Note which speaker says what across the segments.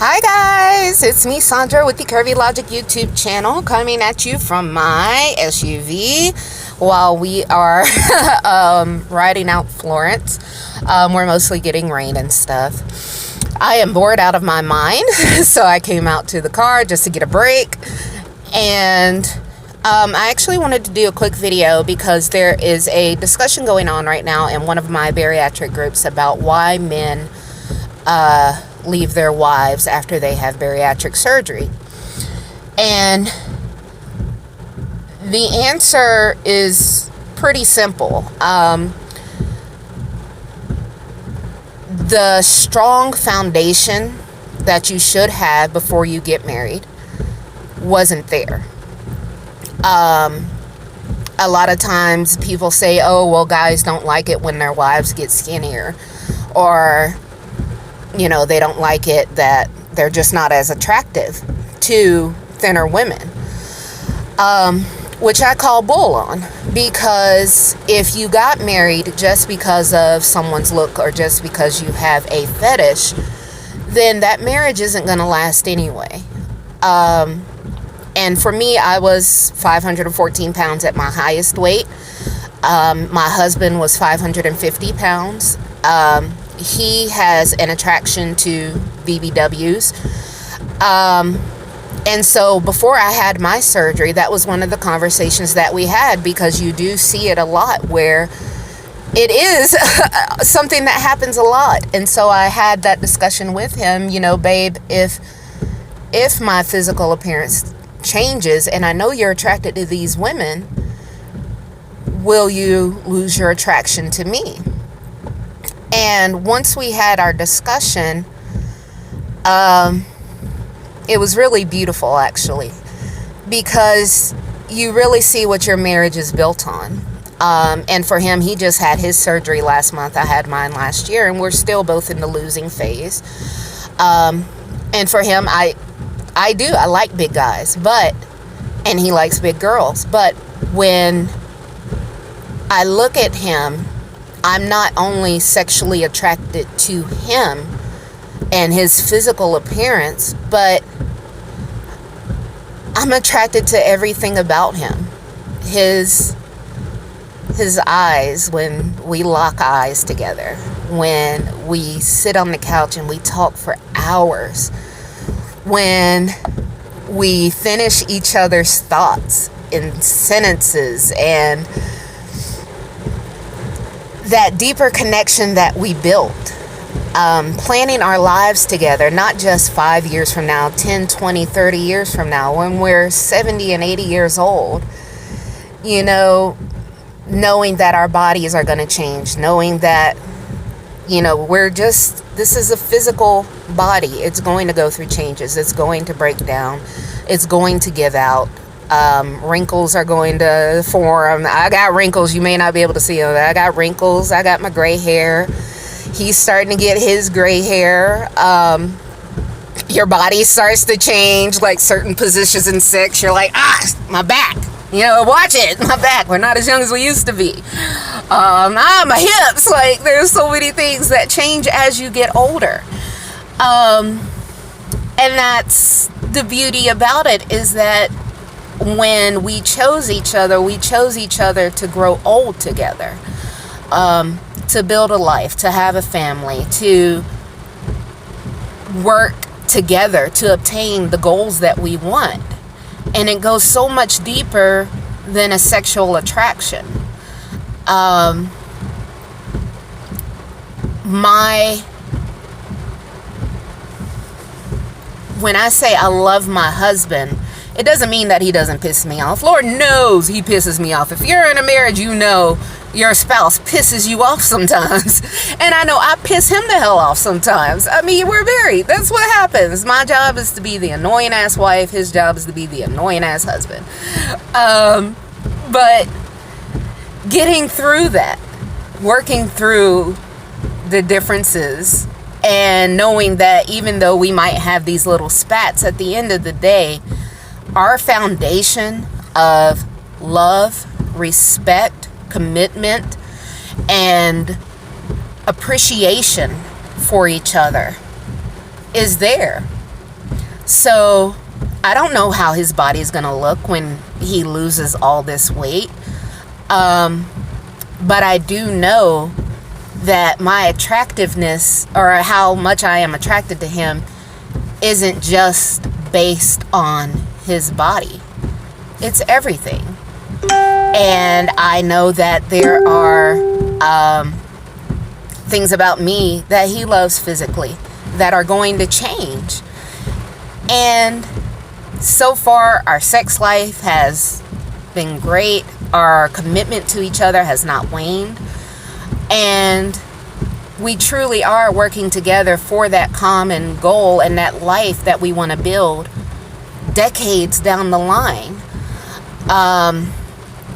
Speaker 1: Hi guys, it's me Sandra with the Curvy Logic YouTube channel, coming at you from my SUV while we are riding out Florence. We're mostly getting rain and stuff. I am bored out of my mind, so I came out to the car just to get a break. And I actually wanted to do a quick video because there is a discussion going on right now in one of my bariatric groups about why men leave their wives after they have bariatric surgery. And the answer is pretty simple. The strong foundation that you should have before you get married wasn't there. A lot of times people say, oh, well, guys don't like it when their wives get skinnier, or you know, they don't like it that they're just not as attractive to thinner women, which I call bull on, because if you got married just because of someone's look or just because you have a fetish, then that marriage isn't going to last anyway. And for me, I was 514 pounds at my highest weight. My husband was 550 pounds. He has an attraction to BBWs. And so before I had my surgery, that was one of the conversations that we had, because you do see it a lot where it is something that happens a lot. And so I had that discussion with him, you know, babe, if my physical appearance changes and I know you're attracted to these women, will you lose your attraction to me? And once we had our discussion, it was really beautiful, actually, because you really see what your marriage is built on. And for him, he just had his surgery last month. I had mine last year, and we're still both in the losing phase. And for him, I like big guys, and he likes big girls. But when I look at him, I'm not only sexually attracted to him and his physical appearance, but I'm attracted to everything about him. His eyes, when we lock eyes together, when we sit on the couch and we talk for hours, when we finish each other's thoughts in sentences, and that deeper connection that we built, planning our lives together, not just 5 years from now, 10, 20, 30 years from now, when we're 70 and 80 years old, you know, knowing that our bodies are going to change, knowing that, you know, this is a physical body. It's going to go through changes. It's going to break down. It's going to give out. Wrinkles are going to form. I got wrinkles. You may not be able to see them. I got wrinkles. I got my gray hair. He's starting to get his gray hair. Your body starts to change, like certain positions in sex. You're like, my back. You know, watch it. My back. We're not as young as we used to be. My hips. Like, there's so many things that change as you get older. And that's the beauty about it, is that when we chose each other to grow old together, to build a life, to have a family, to work together to obtain the goals that we want. And it goes so much deeper than a sexual attraction. When I say I love my husband, it doesn't mean that he doesn't piss me off. Lord knows he pisses me off. If you're in a marriage, you know your spouse pisses you off sometimes. And I know I piss him the hell off sometimes. I mean, we're married. That's what happens. My job is to be the annoying ass wife. His job is to be the annoying ass husband. But getting through that, working through the differences, and knowing that even though we might have these little spats, at the end of the day, our foundation of love, respect, commitment, and appreciation for each other is there. So I don't know how his body is going to look when he loses all this weight. But I do know that my attractiveness, or how much I am attracted to him, isn't just based on his body. It's everything. And I know that there are things about me that he loves physically that are going to change. And so far, our sex life has been great. Our commitment to each other has not waned. And we truly are working together for that common goal and that life that we want to build decades down the line.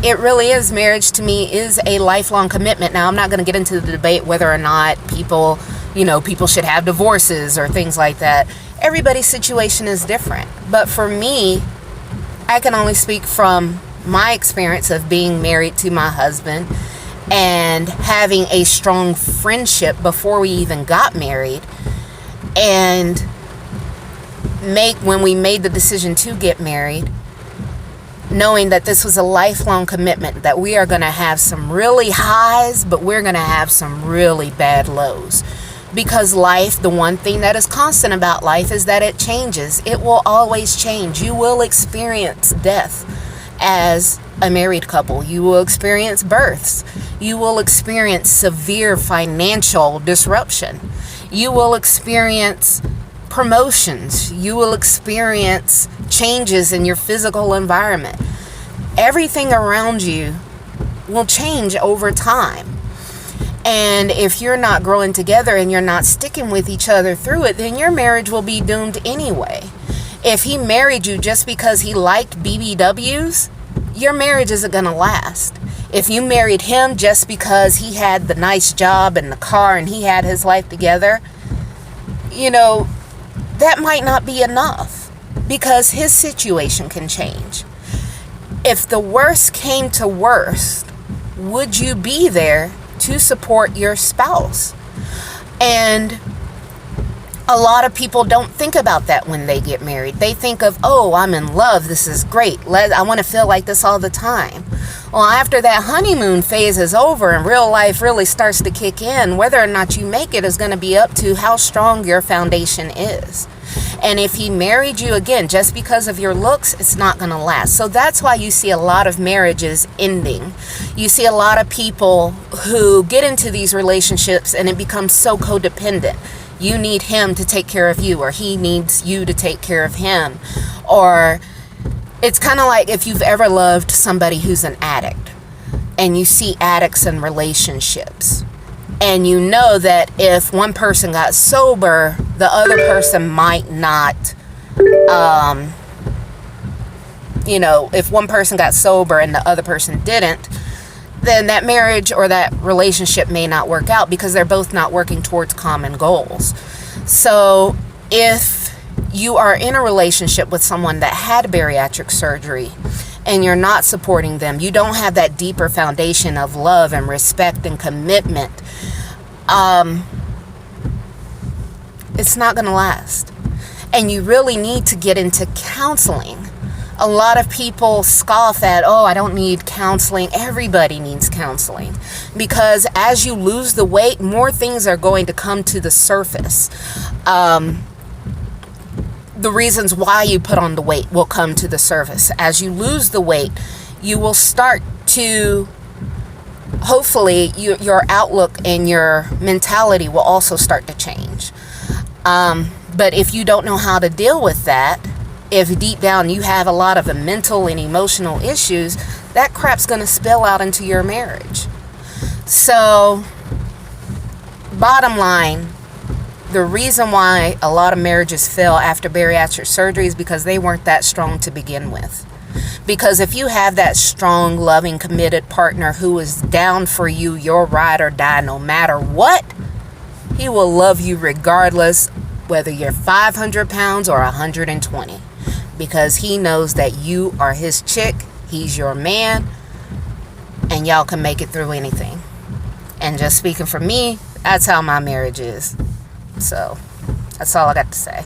Speaker 1: It really is. Marriage to me is a lifelong commitment. Now, I'm not going to get into the debate whether or not people should have divorces or things like that. Everybody's situation is different. But for me, I can only speak from my experience of being married to my husband and having a strong friendship before we even got married. And when we made the decision to get married, knowing that this was a lifelong commitment, that we are going to have some really highs, but we're going to have some really bad lows. Because life, the one thing that is constant about life is that it changes. It will always change. You will experience death as a married couple. You will experience births. You will experience severe financial disruption. You will experience promotions. You will experience changes in your physical environment. Everything around you will change over time. And if you're not growing together and you're not sticking with each other through it, then your marriage will be doomed anyway. If he married you just because he liked BBWs, your marriage isn't going to last. If you married him just because he had the nice job and the car and he had his life together, that might not be enough, because his situation can change. If the worst came to worst, would you be there to support your spouse? And a lot of people don't think about that when they get married. They think of, oh, I'm in love. This is great. I want to feel like this all the time. Well, after that honeymoon phase is over and real life really starts to kick in, whether or not you make it is going to be up to how strong your foundation is. And if he married you, again, just because of your looks, it's not going to last. So that's why you see a lot of marriages ending. You see a lot of people who get into these relationships and it becomes so codependent. You need him to take care of you, or he needs you to take care of him. Or it's kind of like if you've ever loved somebody who's an addict and you see addicts in relationships. And you know that if one person got sober, the other person might not, if one person got sober and the other person didn't, then that marriage or that relationship may not work out because they're both not working towards common goals. So if you are in a relationship with someone that had bariatric surgery and you're not supporting them, you don't have that deeper foundation of love and respect and commitment, it's not going to last. And you really need to get into counseling. A lot of people scoff at, oh, I don't need counseling. Everybody needs counseling, because as you lose the weight, more things are going to come to the surface. The reasons why you put on the weight will come to the surface. As you lose the weight, you will start to, hopefully, your outlook and your mentality will also start to change. But if you don't know how to deal with that, if deep down you have a lot of mental and emotional issues, that crap's going to spill out into your marriage. So, bottom line, the reason why a lot of marriages fail after bariatric surgery is because they weren't that strong to begin with. Because if you have that strong, loving, committed partner who is down for you, your ride or die, no matter what, he will love you regardless whether you're 500 pounds or 120. Because he knows that you are his chick, he's your man, and y'all can make it through anything. And just speaking for me, that's how my marriage is. So, that's all I got to say.